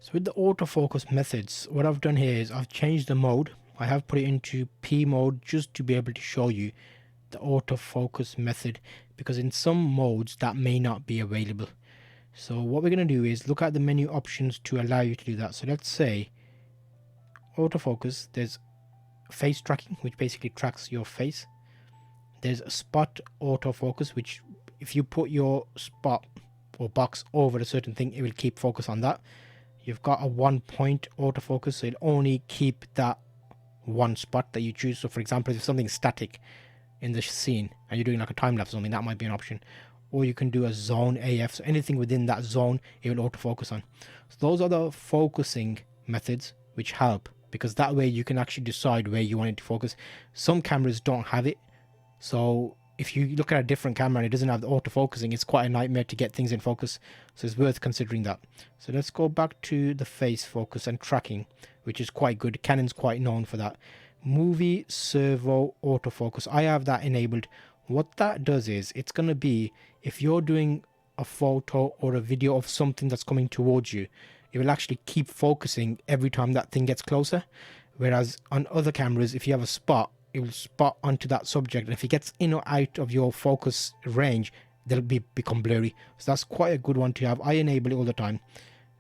So with the autofocus methods, what I've done here is I've changed the mode. I have put it into P mode just to be able to show you the autofocus method, because in some modes that may not be available. So what we're going to do is look at the menu options to allow you to do that. So let's say autofocus, there's face tracking, which basically tracks your face. There's a spot autofocus, which if you put your spot or box over a certain thing, it will keep focus on that. You've got a 1-point autofocus, so it'll only keep that one spot that you choose. So for example, if something's static in the scene and you're doing like a time lapse or something, that might be an option. Or you can do a zone AF, so anything within that zone it will autofocus on. So those are the focusing methods which help, because that way you can actually decide where you want it to focus. Some cameras don't have it, so if you look at a different camera and it doesn't have the autofocusing, it's quite a nightmare to get things in focus. So it's worth considering that. So let's go back to the face focus and tracking, which is quite good. Canon's quite known for that. Movie servo autofocus, I have that enabled. What that does is it's going to be, if you're doing a photo or a video of something that's coming towards you, it will actually keep focusing every time that thing gets closer. Whereas on other cameras, if you have a spot, it will spot onto that subject, and if it gets in or out of your focus range, they'll become blurry. So that's quite a good one to have. I enable it all the time.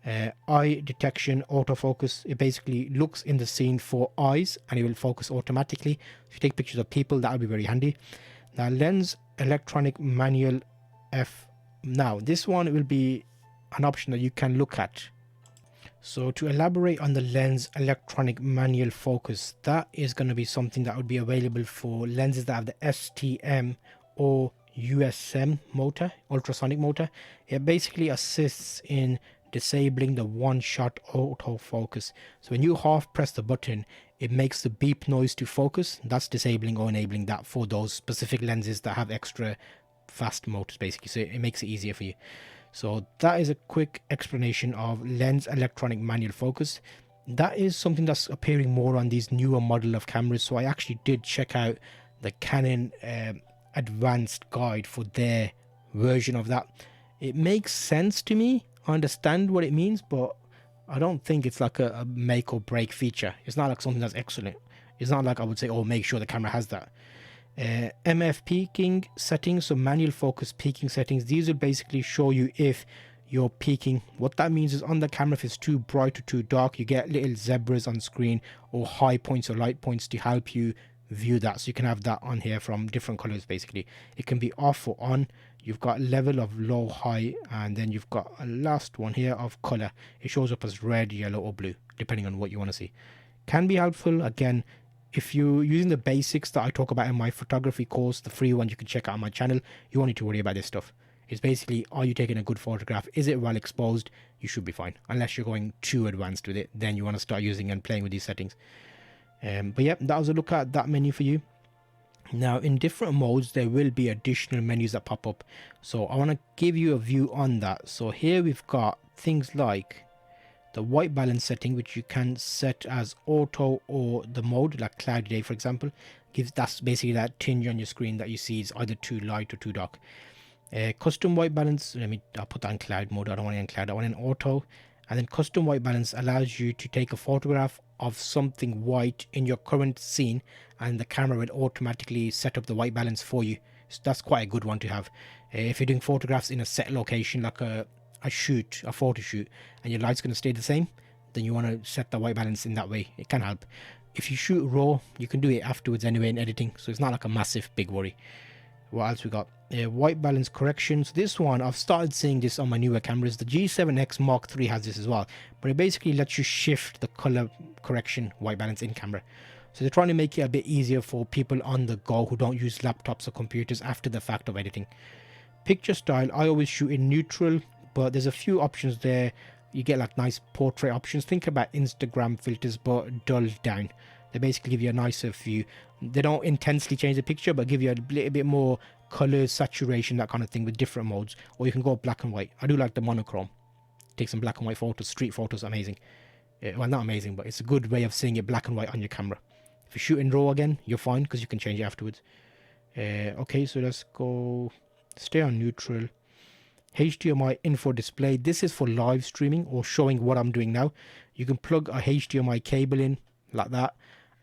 Eye detection autofocus, it basically looks in the scene for eyes and it will focus automatically. If you take pictures of people, that will be very handy. Now lens electronic manual F. Now this one will be an option that you can look at. So to elaborate on the lens electronic manual focus, that is going to be something that would be available for lenses that have the STM or USM motor, ultrasonic motor. It basically assists in disabling the one-shot autofocus. So when you half press the button, it makes the beep noise to focus. That's disabling or enabling that for those specific lenses that have extra fast motors, basically. So it makes it easier for you. So that is a quick explanation of lens electronic manual focus. That is something that's appearing more on these newer model of cameras. So I actually did check out the Canon advanced guide for their version of that. It makes sense to me. I understand what it means, but I don't think it's like a make or break feature. It's not like something that's excellent. It's not like I would say, oh, make sure the camera has that. MF peaking settings, so manual focus peaking settings, these will basically show you if you're peaking. What that means is on the camera, if it's too bright or too dark, you get little zebras on screen or high points or light points to help you view that. So you can have that on here from different colors. Basically it can be off or on. You've got level of low, high, and then you've got a last one here of color. It shows up as red, yellow or blue depending on what you want to see. Can be helpful. Again, if you're using the basics that I talk about in my photography course, the free one you can check out on my channel, you won't need to worry about this stuff. It's basically, are you taking a good photograph? Is it well exposed? You should be fine. Unless you're going too advanced with it, then you want to start using and playing with these settings. But yeah, that was a look at that menu for you. Now in different modes, there will be additional menus that pop up. So I want to give you a view on that. So here we've got things like the white balance setting, which you can set as auto or the mode, like cloudy day for example. That's basically that tinge on your screen that you see is either too light or too dark. Custom white balance, I'll put that in cloud mode. I don't want it in cloud, I want it in auto. And then custom white balance allows you to take a photograph of something white in your current scene and the camera will automatically set up the white balance for you. So that's quite a good one to have. If you're doing photographs in a set location, like a photo shoot, and your light's going to stay the same, then you want to set the white balance in that way. It can help. If you shoot raw, you can do it afterwards anyway in editing, so it's not like a massive big worry. What else we got? White balance corrections. This one, I've started seeing this on my newer cameras. The G7X Mark III has this as well, but it basically lets you shift the color correction white balance in camera. So they're trying to make it a bit easier for people on the go who don't use laptops or computers after the fact of editing. Picture style, I always shoot in neutral, but there's a few options there. You get like nice portrait options. Think about Instagram filters, but dulled down. They basically give you a nicer view. They don't intensely change the picture, but give you a little bit more color, saturation, that kind of thing with different modes. Or you can go black and white. I do like the monochrome. Take some black and white photos, street photos, amazing. Well, not amazing, but it's a good way of seeing it black and white on your camera. If you shoot in RAW again, you're fine because you can change it afterwards. Okay, so let's go, stay on neutral. HDMI info display. This is for live streaming or showing what I'm doing now. You can plug a HDMI cable in like that,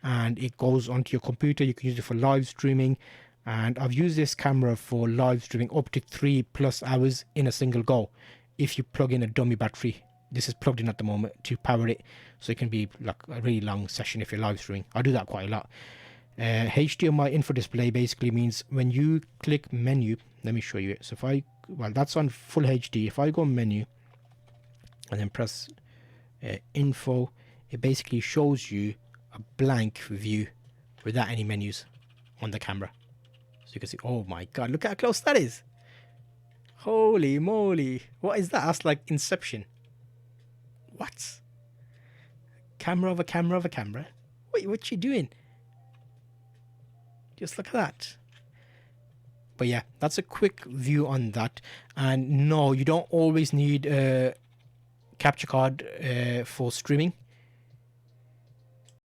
and it goes onto your computer. You can use it for live streaming, and I've used this camera for live streaming up to 3+ hours in a single go if you plug in a dummy battery. This is plugged in at the moment to power it, so it can be like a really long session if you're live streaming. I do that quite a lot. HDMI info display basically means when you click menu, let me show you it. So if I, well, that's on full HD. If I go menu and then press info, it basically shows you a blank view without any menus on the camera. So you can see, oh my god, look how close that is. Holy moly, what is that? That's like Inception. What? Camera of a camera of a camera? Wait, what you doing? Just look at that. But yeah, that's a quick view on that. And no, you don't always need a capture card for streaming.